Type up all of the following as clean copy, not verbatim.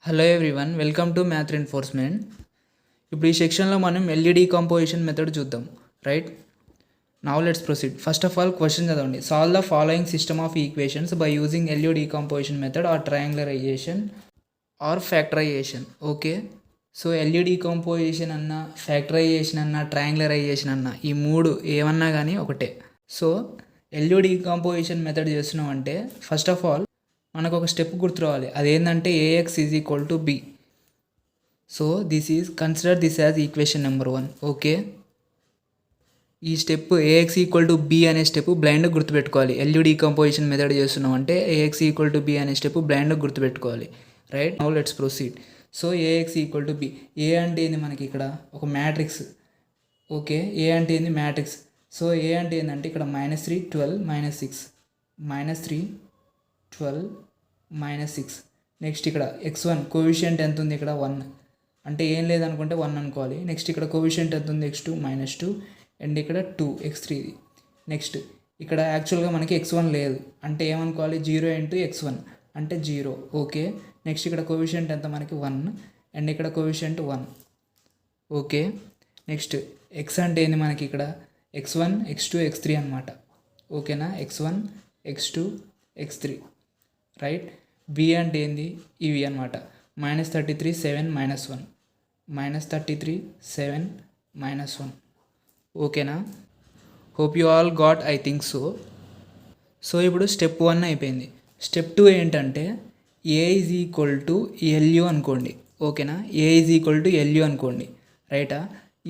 Hello everyone, welcome to math enforcement. ఇప్పుడు ఈ సెక్షన్లో మనం ఎల్ఈడి కంపోజిషన్ మెథడ్ చూద్దాం. Right now let's proceed. First of all question చదవండి. Solve the following system of equations by using LED composition method or triangularization or factorization. Okay, so LED composition అన్న, factorization అన్న, triangularization అన్న, ఈ మూడు ఏమన్నా కానీ ఒకటే. సో ఎల్ఈడి కంపోజిషన్ మెథడ్ చేస్తున్నాం అంటే ఫస్ట్ ఆఫ్ ఆల్ మనకు ఒక స్టెప్ గుర్తురావాలి. అదేంటంటే AX is equal to B. So consider this as equation number 1. Okay, ఈ step AX equal to B అనే స్టెప్ బ్లైండ్గా గుర్తుపెట్టుకోవాలి. ఎల్ఈడి కంపోజిషన్ మెథడ్ చేస్తున్నాం అంటే ఏఎక్స్ ఈక్వల్ టు బి అనే స్టెప్ బ్లైండ్గా గుర్తుపెట్టుకోవాలి. Right now let's proceed. So AX equal to B. A అంటే ఏంది మనకి ఇక్కడ ఒక మ్యాట్రిక్స్. ఓకే, ఏ అంటే ఏంది మ్యాట్రిక్స్. సో ఏ అంటే ఏంటంటే ఇక్కడ -3 12 -6 -3 12 -6. నెక్స్ట్ ఇక్కడ x1 కోవిషియంట్ ఎంత ఉంది ఇక్కడ 1, అంటే ఏం లేదనుకుంటే 1 అనుకోవాలి. నెక్స్ట్ ఇక్కడ కోవిషియంట్ ఎంత ఉంది x2 -2 అండ్ ఇక్కడ 2 x3. నెక్స్ట్ ఇక్కడ యాక్చువల్గా మనకి x1 లేదు అంటే ఏమనుకోవాలి 0 × x1 అంటే 0. ఓకే, నెక్స్ట్ ఇక్కడ కోవిషియంట్ ఎంత మనకి 1 అండ్ ఇక్కడ కోవిషియంట్ 1. ఓకే, నెక్స్ట్ x అంటే ఏంది మనకి ఇక్కడ x1 x2 x3 అనమాట. ఓకేనా, x1 x2 x3. Right, B అంటే ఏంది ఇవి అనమాట. -33 7 -1 -33 7 -1. ఓకేనా, hope you all got, I think so. So ఇప్పుడు స్టెప్ 1 అయిపోయింది. స్టెప్ 2 ఏంటంటే ఏ ఈజ్ ఈక్వల్ టు ఎల్యూ అనుకోండి. ఓకేనా, ఏ ఈజ్ ఈక్వల్ టు ఎల్యూ అనుకోండి. రైటా,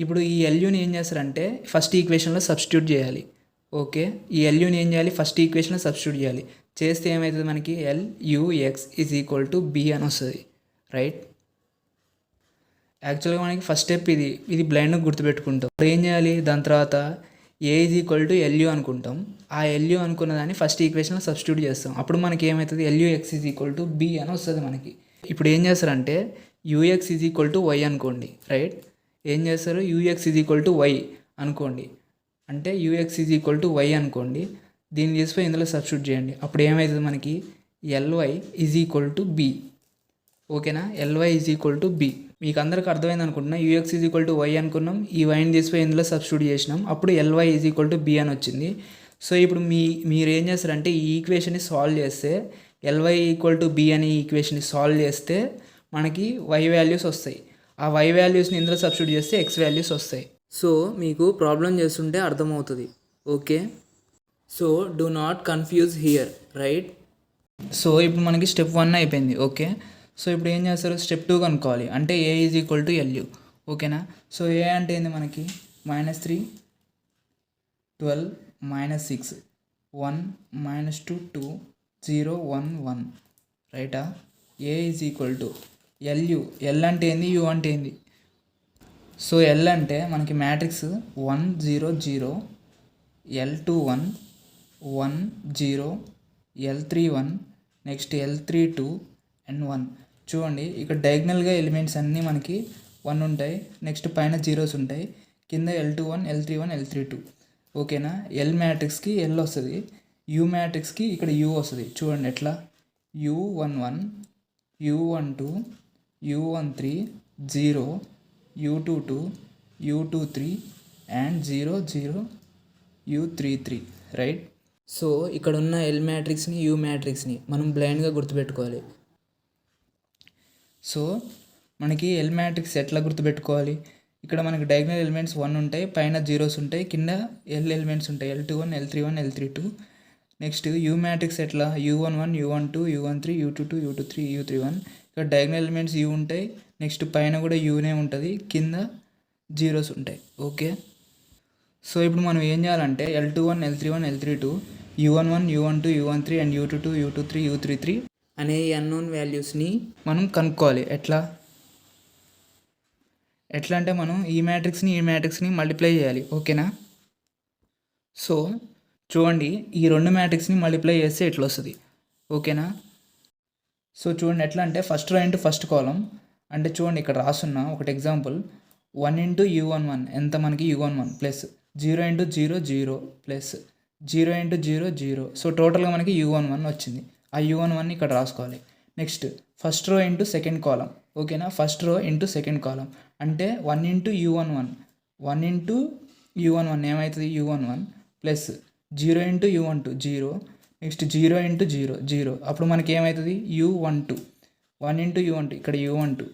ఇప్పుడు ఈ ఎల్యూని ఏం చేస్తారంటే ఫస్ట్ ఈక్వేషన్లో సబ్స్టిట్యూట్ చేయాలి. ఓకే, ఈ ఎల్యూని ఏం చేయాలి ఫస్ట్ ఈక్వేషన్లో సబ్స్టిట్యూట్ చేయాలి. చేస్తే ఏమవుతుంది మనకి ఎల్యుఎక్స్ ఈజ్ ఈక్వల్ టు బి అని వస్తుంది. రైట్, యాక్చువల్గా మనకి ఫస్ట్ స్టెప్ ఇది బ్లైండ్గా గుర్తుపెట్టుకుంటాం. ఇప్పుడు ఏం చేయాలి, దాని తర్వాత ఏ ఈజ్ ఈక్వల్ టు ఎల్యూ అనుకుంటాం. ఆ ఎల్యూ అనుకున్న దాన్ని ఫస్ట్ ఈక్వేషన్లో సబ్స్టిట్యూట్ చేస్తాం. అప్పుడు మనకి ఏమవుతుంది LUX is equal to B అని వస్తుంది మనకి. ఇప్పుడు ఏం చేస్తారంటే UX is equal to Y అనుకోండి. రైట్, ఏం చేస్తారు UX is equal to Y అనుకోండి. అంటే UX is equal to Y అనుకోండి. దీన్ని తీసుకుని ఇందులో సబ్స్టిట్యూట్ చేయండి. అప్పుడు ఏమవుతుంది మనకి LY is equal to B. ఓకేనా, LY is equal to B. మీకు అందరికి అర్థమైంది అనుకుంటున్నా. UX is equal to Y అనుకున్నాం, ఈ వైని తీసుకుని ఇందులో సబ్స్టిట్యూట్ చేసినాం, అప్పుడు LY is equal to B అని వచ్చింది. సో ఇప్పుడు మీరు ఏం చేస్తారంటే ఈ ఈక్వేషన్ని సాల్వ్ చేస్తే ఎల్వై ఈక్వల్ టు బి అనే ఈక్వేషన్ని సాల్వ్ చేస్తే మనకి వై వాల్యూస్ వస్తాయి. ఆ వై వాల్యూస్ని ఇందులో సబ్స్టిట్యూట్ చేస్తే ఎక్స్ వాల్యూస్ వస్తాయి. సో మీకు ప్రాబ్లం చేస్తుంటే అర్థమవుతుంది. Okay, so do not confuse here. Right, so ఇప్పుడు మనకి స్టెప్ 1 అయిపోయింది. ఓకే, సో ఇప్పుడు ఏం చేస్తారు స్టెప్ 2 కనుక్కోవాలి. అంటే ఏ ఈజ్ ఈక్వల్ టు ఎల్యూ. ఓకేనా, సో ఏ అంటే ఏంది మనకి -3 12 -6 1 -2 2 0 1 1. రైటా, A is equal to LU. L అంటే ఏంది, యూ అంటే ఏంది. సో ఎల్ అంటే మనకి matrix 1 0 0 L21 1 0 L31 next L32 and 1. చూడండి ఇక్కడ డయాగ్నల్గా ఎలిమెంట్స్ అన్నీ మనకి 1 ఉంటాయి. నెక్స్ట్ పైన జీరోస్ ఉంటాయి, కింద L21 L31 L32. ఓకేనా, ఎల్ మ్యాట్రిక్స్కి ఎల్ వస్తుంది, యూ మ్యాట్రిక్స్కి ఇక్కడ యూ వస్తుంది. చూడండి ఎట్లా U11 U12 U13 0 U22 U23 and 0 0 U33. Right, so ఇక్కడ ఉన్న ఎల్ మ్యాట్రిక్స్ని యూ మ్యాట్రిక్స్ని మనం బ్లైండ్గా గుర్తుపెట్టుకోవాలి. సో మనకి ఎల్ మ్యాట్రిక్స్ ఎట్లా గుర్తుపెట్టుకోవాలి, ఇక్కడ మనకి డయాగ్నల్ ఎలిమెంట్స్ 1 ఉంటాయి, పైన జీరోస్ ఉంటాయి, కింద ఎల్ ఎలిమెంట్స్ ఉంటాయి L21 L31 L32. Next you matrix ఎట్లా U11 U12 U13 U22 U23 U31. ఇక్కడ డయాగ్నల్ ఎలిమెంట్స్ యూ ఉంటాయి, నెక్స్ట్ పైన కూడా యూనే ఉంటుంది, కింద జీరోస్ ఉంటాయి. ఓకే, సో ఇప్పుడు మనం ఏం చేయాలంటే L21 L31 L32 U11 U12 U13 and U22 U23 U33 అనే ఈ అన్నోన్ వాల్యూస్ని మనం కనుక్కోవాలి. ఎట్లా అంటే మనం ఈ మ్యాట్రిక్స్ని మల్టిప్లై చేయాలి. ఓకేనా, సో చూడండి ఈ రెండు మ్యాట్రిక్స్ని మల్టిప్లై చేస్తే ఎట్లా వస్తుంది. ఓకేనా, సో చూడండి ఎట్లా అంటే ఫస్ట్ రో ఇంటూ ఫస్ట్ కాలం. అంటే చూడండి ఇక్కడ రాసున్న ఒకటి ఎగ్జాంపుల్ 1 × U11 ఎంత మనకి U11 ప్లస్ 0 × 0 0 ప్లస్ 0 × 0 0. సో టోటల్గా మనకి U11 వచ్చింది. ఆ U11 ఇక్కడ రాసుకోవాలి. Next first row into second కాలం. ఓకేనా, ఫస్ట్ రో ఇంటూ సెకండ్ కాలం అంటే 1 ఇంటూ u11 1 ఇంటూ u11 ఏమవుతుంది u11 plus 0 into u12 0, next 0 into 0 0, అప్పుడు మనకి ఏమవుతుంది u12 1 ఇంటూ u12 ఇక్కడ u12.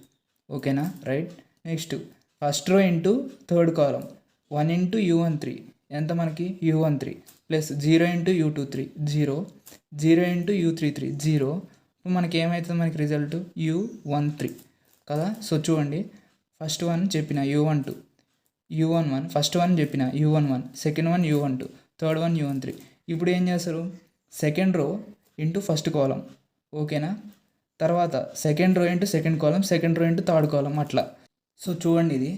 ఓకేనా, right. Next first row into third కాలం 1 ఇంటూ u13 ఎంత మనకి u13 plus 0 into u23 0, 0 into u33 0, మనకి ఏమవుతుంది మనకి రిజల్ట్ u13 కదా. సో చూడండి, ఫస్ట్ వన్ చెప్పిన u12 u11, ఫస్ట్ వన్ చెప్పిన u11, second one u12, third one u13. ఇప్పుడు ఏం చేస్తారు, సెకండ్ రో ఇంటూ ఫస్ట్ కాలం. ఓకేనా, తర్వాత సెకండ్ రో ఇంటూ సెకండ్ కాలం, సెకండ్ రో ఇంటూ థర్డ్ కాలం అట్లా. సో చూడండి,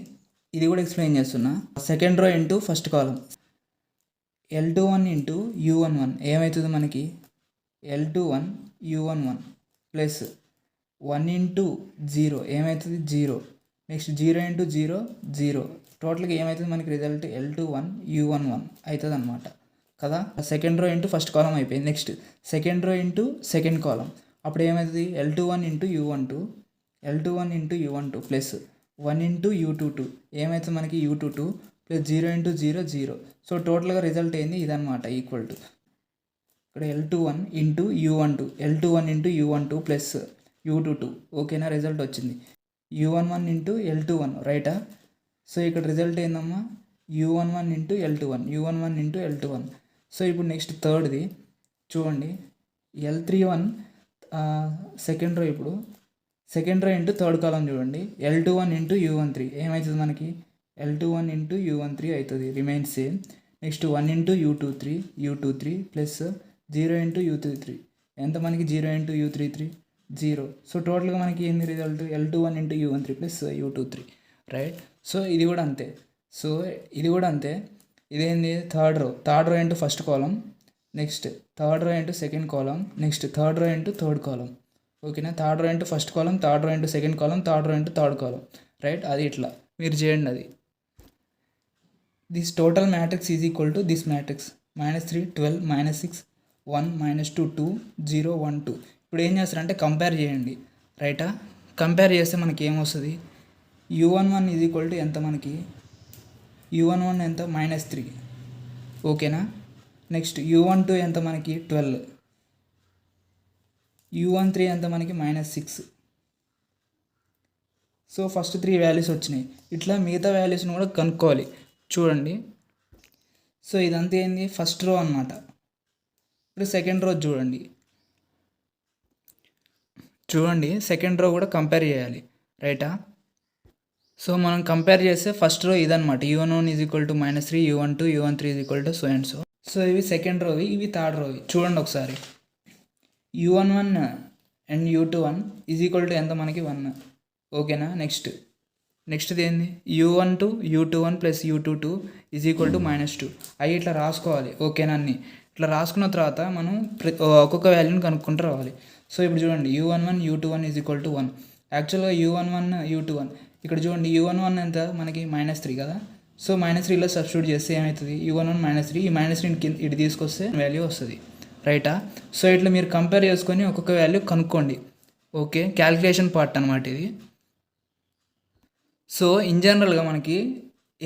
ఇది కూడా ఎక్స్ప్లెయిన్ చేస్తున్నా. సెకండ్ రో ఇంటూ ఫస్ట్ కాలం L21 ఇంటూ u11 ఏమవుతుంది మనకి L21 u11 ప్లస్ 1 ఇంటూ 0 ఏమవుతుంది 0, నెక్స్ట్ 0 ఇంటూ 0 0, టోటల్గా ఏమవుతుంది మనకి రిజల్ట్ L21 u11 అవుతుంది అనమాట కదా. సెకండ్ రో ఇంటూ ఫస్ట్ కాలం అయిపోయింది. Next second row into second కాలం అప్పుడు ఏమవుతుంది L21 into u12 L21 into u12 plus 1 into u22 ఏమవుతుంది మనకి u22 ప్లస్ 0 ఇంటూ 0 0. సో టోటల్గా రిజల్ట్ ఏంది ఇదనమాట, ఈక్వల్ టు ఇక్కడ L21 into u12 L21 into u12 plus u22. ఓకేనా, రిజల్ట్ వచ్చింది u11 ఇంటూ L21 రైటా. సో ఇక్కడ రిజల్ట్ ఏందమ్మా u11 into L21 u11 into L21. So ఇప్పుడు నెక్స్ట్ థర్డ్ది చూడండి L31 సెకండ్ రో, ఇప్పుడు సెకండ్ రో ఇంటూ థర్డ్ కాలం చూడండి L21 ఇంటూ u13 ఏమవుతుంది మనకి L21 ఇంటూ u13 అవుతుంది, remains same. Next 1 into u23 plus 0 into u33 ఎంత మనకి 0 ఇంటూ u33 0. సో టోటల్గా మనకి ఏంది result L21 into u13 plus u23 right. So ఇది కూడా అంతే. సో ఇది కూడా అంతే. ఇదేంది third row into first column, next third row into second column, next third row into third column. ఓకేనా, third row into first column, third row into second column, third row into third column right. అది ఇట్లా మీరు చేయండి. అది this total matrix is equal to this matrix -3 12 -6 1 -2 2 0 1 2. ఇప్పుడు ఏం చేస్తారంటే compare చేయండి రైటా. కంపేర్ చేస్తే మనకి ఏమొస్తుంది u11 ఈజ్ ఈక్వల్ టు ఎంత మనకి u11 ఎంత -3. ఓకేనా, నెక్స్ట్ u12 ఎంత మనకి 12, u13 ఎంత మనకి -6. సో ఫస్ట్ 3 వాల్యూస్ వచ్చినాయి. ఇట్లా మిగతా వాల్యూస్ని కూడా కనుక్కోవాలి చూడండి. సో ఇదంతా ఏంది ఫస్ట్ రో అనమాట. ఇప్పుడు సెకండ్ రో చూడండి సెకండ్ రో కూడా కంపేర్ చేయాలి రైటా. సో మనం కంపేర్ చేస్తే ఫస్ట్ రో ఇదనమాట u11 is equal to -3 u12 u13 is equal to so and so. So ఇవి సెకండ్ రోవి, ఇవి థర్డ్ రోవి. చూడండి ఒకసారి u11 and u21 is equal to ఎంత మనకి 1. ఓకేనా, నెక్స్ట్ది ఏంది u12 u21 plus u22 is equal to -2. అవి ఇట్లా రాసుకోవాలి. ఓకేనా, అన్ని ఇట్లా రాసుకున్న తర్వాత మనం ఒక్కొక్క వాల్యూని కనుక్కుంటూ రావాలి. సో ఇప్పుడు చూడండి u11 u21 is equal to 1. యాక్చువల్గా u11 u21 ఇక్కడ చూడండి u11 ఎంత మనకి -3 కదా. సో -3లో సబ్స్టిట్యూట్ చేస్తే ఏమవుతుంది u11 -3, ఈ -3 ఇటు తీసుకొస్తే వాల్యూ వస్తుంది రైటా. సో ఇట్లా మీరు కంపేర్ చేసుకొని ఒక్కొక్క వాల్యూ కనుక్కోండి. ఓకే, క్యాలిక్యులేషన్ పార్ట్ అనమాట ఇది. సో ఇన్ జనరల్గా మనకి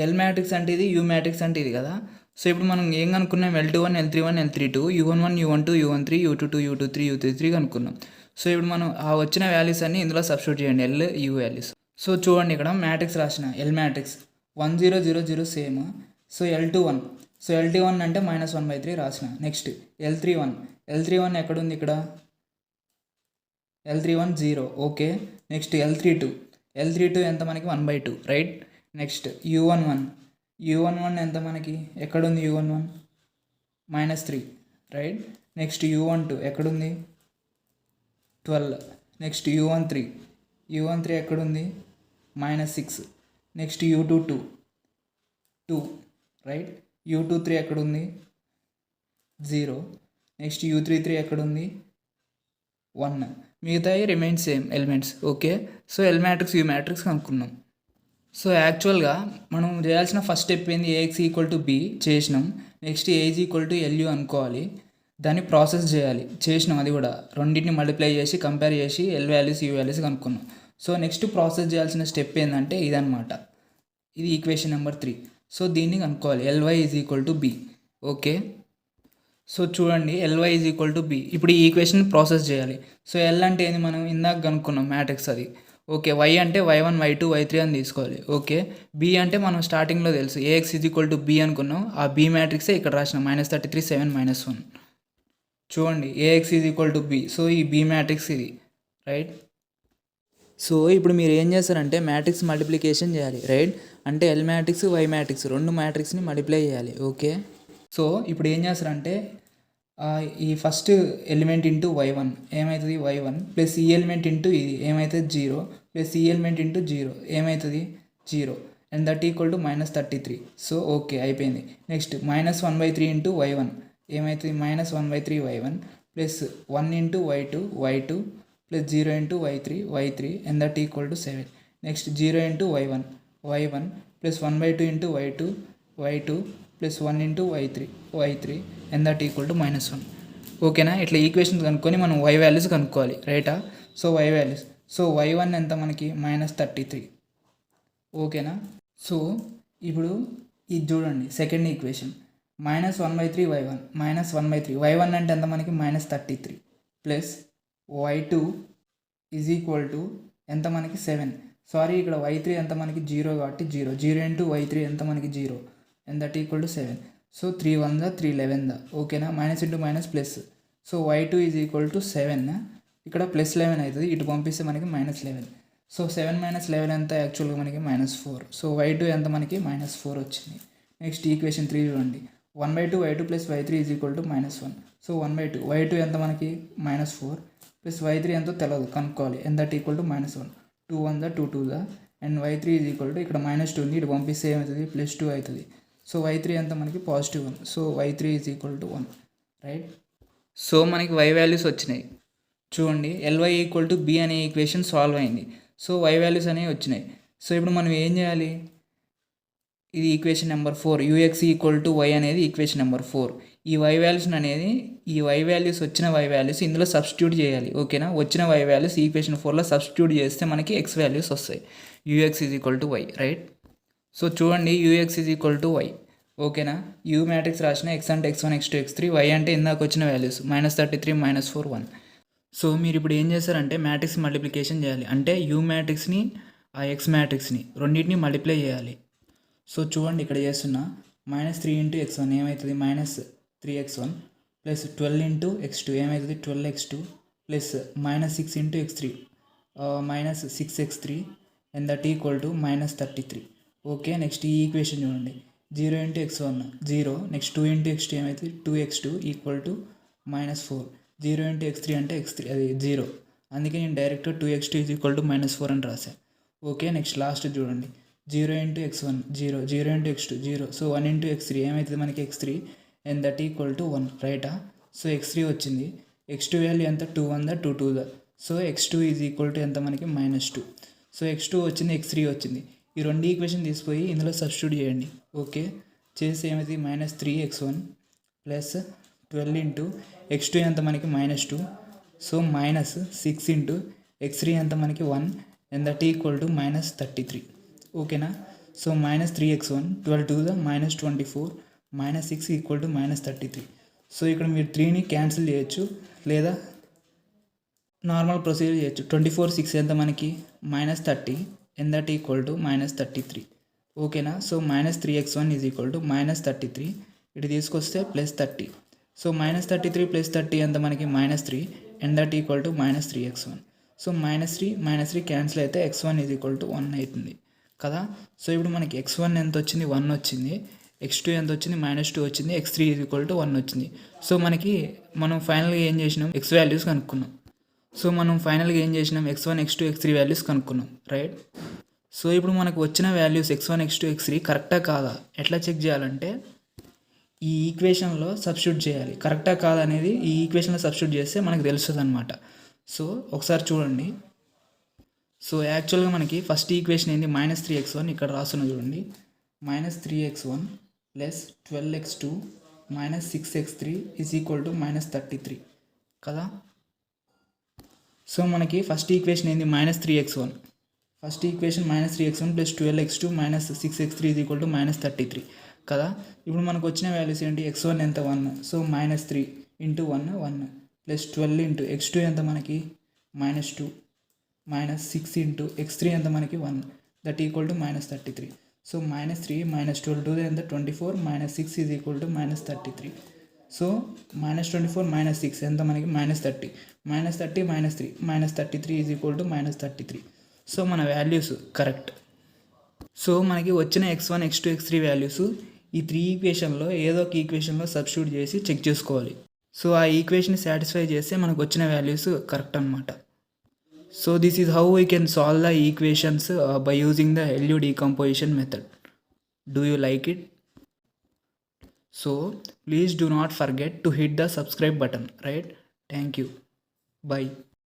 ఎల్ మ్యాట్రిక్స్ అంటే ఇది, యూ మ్యాట్రిక్స్ అంటే ఇది కదా. సో ఇప్పుడు మనం ఏం కనుక్కున్నాం L21 L31 L32 u11 u12 u13 u22 u23 u33 కనుక్కున్నాం. So ఇప్పుడు మనం ఆ వచ్చిన వాల్యూస్ అన్ని ఇందులో సబ్స్టిట్యూట్ చేయండి, ఎల్ యూ వాల్యూస్. సో చూడండి ఇక్కడ మ్యాట్రిక్స్ రాసిన L matrix 1 0 0 0 same. So L21 అంటే -1/3 రాసిన. నెక్స్ట్ L31 ఎక్కడుంది ఇక్కడ L31 0. ఓకే, నెక్స్ట్ L32 ఎంత మనకి 1/2 రైట్. నెక్స్ట్ u11 ఎంత మనకి ఎక్కడుంది u11 -3 రైట్. నెక్స్ట్ u12 ఎక్కడుంది 12. నెక్స్ట్ u13 ఎక్కడుంది -6. Next u22 2 right. u23 ఎక్కడుంది 0. నెక్స్ట్ u33 ఎక్కడుంది 1. మిగతాయి remain same elements. Okay, so L matrix U matrix కనుక్కున్నాం. సో యాక్చువల్గా మనం చేయాల్సిన ఫస్ట్ స్టెప్ ఏంది, ax ఈక్వల్ టు b చేసినాం. Next a is equal to lu అనుకోవాలి. దాన్ని ప్రాసెస్ చేయాలి, చేసినాం. అది కూడా రెండింటిని మల్టిప్లై చేసి కంపేర్ చేసి ఎల్ వాల్యూస్ యూ వాల్యూస్ కనుక్కున్నాం. సో నెక్స్ట్ ప్రాసెస్ చేయాల్సిన స్టెప్ ఏంటంటే ఇదనమాట. ఇది ఈక్వేషన్ నెంబర్ 3. సో దీన్ని కనుక్కోవాలి, LY is equal to B. Okay, so చూడండి, LY is equal to B. ఇప్పుడు ఈ ఈక్వేషన్ ప్రాసెస్ చేయాలి. సో ఎల్ అంటే ఏంది, మనం ఇందాక కనుక్కున్నాం మ్యాట్రిక్స్ అది. ఓకే, వై అంటే y1 y2 y3 అని తీసుకోవాలి. ఓకే, బి అంటే మనం స్టార్టింగ్లో తెలుసు A X is equal to B అనుకున్నాం. ఆ బి మ్యాట్రిక్సే ఇక్కడ రాసినాం, -33 7 -1. చూడండి, A X is equal to B. So ఈ బి మ్యాట్రిక్స్ ఇది, రైట్. సో ఇప్పుడు మీరు ఏం చేస్తారంటే మ్యాట్రిక్స్ మల్టిప్లికేషన్ చేయాలి, రైట్. అంటే ఎల్ మ్యాట్రిక్స్ వై మ్యాట్రిక్స్ రెండు మ్యాట్రిక్స్ని మల్టిప్లై చేయాలి. ఓకే, సో ఇప్పుడు ఏం చేస్తారంటే ఈ ఫస్ట్ ఎలిమెంట్ ఇంటూ y1 ఏమవుతుంది, y1 ప్లస్ ఈ ఎలిమెంట్ ఇంటూ ఇది ఏమవుతుంది 0 ప్లస్ ఈ ఎలిమెంట్ ఇంటూ 0 ఏమవుతుంది 0 and that equal to -33. So okay, అయిపోయింది. నెక్స్ట్ -1/3 ఇంటూ y1 ఏమవుతుంది -1/3 y1 plus 1 into y2 plus 0 into y3 and that equal to 7. Next 0 into y1 plus 1/2 into y2 plus 1 into y3 and that equal to -1. ఓకేనా, ఇట్లా equations కనుక్కొని మనం y values కనుక్కోవాలి, రైటా. So y values, so y1 ఎంత మనకి -33. ఓకేనా, so ఇప్పుడు ఇది చూడండి సెకండ్ ఈక్వేషన్, -1/3 y1 -1/3 y1 అంటే ఎంత మనకి -33 plus y2 is equal to ఎంత మనకి 7. సారీ, ఇక్కడ y3 ఎంత మనకి 0 కాబట్టి 0 ఇంటూ y3 ఎంత మనకి 0 and that equal to 7. So 3 1 3 11. ఓకేనా, minus into minus plus. So y2 is equal to 7. ఇక్కడ +11 అవుతుంది, ఇటు పంపిస్తే మనకి -11. సో 7 - 11 ఎంత యాక్చువల్గా మనకి -4. సో y2 ఎంత మనకి -4 వచ్చింది. నెక్స్ట్ ఈక్వేషన్ 3 చూడండి, 1/2 y2 plus y3 is equal to -1. So 1/2 y2 ఎంత మనకి -4 ప్లస్ y3 ఎంతో తెలియదు, కనుక్కోవాలి. And that equal to -1. 2 1 2 2 and y3 is equal to ఇక్కడ -2 ఉంది, ఇటు పంపిస్తే ఏమవుతుంది +2 అవుతుంది. సో y3 ఎంత మనకి +1. So y3 is equal to 1, రైట్. సో మనకి y వాల్యూస్ వచ్చినాయి. చూడండి, ఎల్వై ఈక్వల్ టు బి అనే ఈక్వేషన్ సాల్వ్ అయింది. సో y వాల్యూస్ అనేవి వచ్చినాయి. సో ఇప్పుడు మనం ఏం చేయాలి, ఇది equation number 4, U X equal to Y అనేది ఈక్వేషన్ నెంబర్ 4. ఈ y వాల్యూస్ అనేది ఈ y వాల్యూస్ వచ్చిన y వాల్యూస్ ఇందులో సబ్స్టిట్యూట్ చేయాలి. ఓకేనా, వచ్చిన y వాల్యూస్ ఈక్వేషన్ 4లో సబ్స్టిట్యూట్ చేస్తే మనకి x వాల్యూస్ వస్తాయి. UX is equal to Y, right. So చూడండి, UX is equal to Y. ఓకేనా, యూ మ్యాట్రిక్స్ రాసిన x అంటే x1 x2 x3, y అంటే ఇందాక వచ్చిన వాల్యూస్ -33 -4 1. సో మీరు ఇప్పుడు ఏం చేస్తారంటే మ్యాట్రిక్స్ మల్టిప్లికేషన్ చేయాలి. అంటే యూ మ్యాట్రిక్స్ని ఆ x మ్యాట్రిక్స్ని రెండింటిని మల్టిప్లై చేయాలి. సో చూడండి, ఇక్కడ చేస్తున్నా -3 ఇంటూ x1 ఏమవుతుంది -3x1 ప్లస్ 12 ఇంటూ x2 ఏమవుతుంది 12x2 plus -6 into x3 -6x3 and that equal to -33. Okay, next ఈ ఈక్వేషన్ చూడండి, 0 into x1 0, next 2 into x2 ఏమవుతుంది 2x2 equal to -4. 0 into x3 అంటే x3 అది 0, అందుకే నేను direct 2x2 is equal to -4 అని రాశాను. ఓకే, నెక్స్ట్ లాస్ట్ చూడండి, 0 into x1 0 into x2 0. So 1 into x3 ఏమవుతుంది మనకి x3 and that equal to 1, రైటా. సో x3 వచ్చింది, x2 వాల్యూ ఎంత 2 1 2 2. So x2 is equal to ఎంత మనకి -2. సో x2 వచ్చింది, x3 వచ్చింది. ఈ రెండు ఈక్వేషన్ తీసుకుపోయి ఇందులో సబ్స్టిట్యూట్ చేయండి. ఓకే, చేసి ఏమైంది -3x1 ప్లస్ 12 ఇంటూ x2 ఎంత మనకి -2. సో -6 ఇంటూ x3 ఎంత మనకి 1 అండ్ దట్ ఈక్వల్ టు -33. ఓకేనా, so -3x1 12 2 -24 -6 equal to -33. So ఇక్కడ మీరు 3ని క్యాన్సిల్ చేయొచ్చు లేదా నార్మల్ ప్రొసీజర్ చేయొచ్చు. 24 6 ఎంత మనకి -30 అండ్ దట్ ఈక్వల్ టు -33. ఓకేనా, so -3x1 is equal to -33, ఇటు తీసుకొస్తే +30. సో -33 + 30 ఎంత మనకి -3 and that equal to -3x1. So -3 cancel అయితే x1 ఈజ్ ఈక్వల్ టు 1 అవుతుంది కదా. సో ఇప్పుడు మనకి x1 ఎంత వచ్చింది 1 వచ్చింది, x2 ఎంత వచ్చింది -2 వచ్చింది, x3 ఈజ్ ఈక్వల్ టు 1 వచ్చింది. సో మనం ఫైనల్గా ఏం చేసినాం x వాల్యూస్ కనుక్కున్నాం. సో మనం ఫైనల్గా ఏం చేసినాం x1 x2 x3 values కనుక్కున్నాం, right. So ఇప్పుడు మనకు వచ్చిన వాల్యూస్ x1 x2 x3 కరెక్టా కాదా ఎట్లా చెక్ చేయాలంటే ఈ ఈక్వేషన్లో సబ్స్టిట్యూట్ చేయాలి. కరెక్టా కాదా అనేది ఈ ఈక్వేషన్లో సబ్స్టిట్యూట్ చేస్తే మనకు తెలుస్తుంది అనమాట. సో ఒకసారి చూడండి. సో యాక్చువల్గా మనకి ఫస్ట్ ఈక్వేషన్ ఏంది -3x1 ఇక్కడ రాస్తున్నా చూడండి, -3x1 plus 12x2 minus 6x3 is equal to minus 33 కదా. సో మనకి ఫస్ట్ ఈక్వేషన్ ఏంది minus 3x1. First equation minus 3x1 plus 12x2 minus 6x3 is equal to minus 33 కదా. ఇప్పుడు మనకు వచ్చిన వాల్యూస్ ఏంటి, x1 ఎంత 1, so minus 3 into 1 1 plus 12 into x2 ఎంత మనకి మైనస్ 2 మైనస్ 6 ఇంటూ x3 ఎంత మనకి 1 that equal to minus 33. So minus 3 minus 12 ఎంత 24 minus 6 is equal to minus 33. So minus 24 minus 6 ఎంత మనకి minus 30 minus 30 minus 3 minus 33 is equal to minus 33. So మన values correct. So మనకి వచ్చిన x1 x2 x3 values ఈ 3 ఈక్వేషన్లో ఏదో ఒక ఈక్వేషన్లో substitute చేసి చెక్ చేసుకోవాలి. సో ఆ ఈక్వేషన్ సాటిస్ఫై చేస్తే మనకు వచ్చిన వాల్యూస్ కరెక్ట్ అనమాట. So this is how we can solve the equations by using the LU decomposition method. Do you like it? So please do not forget to hit the subscribe button, right? Thank you. Bye.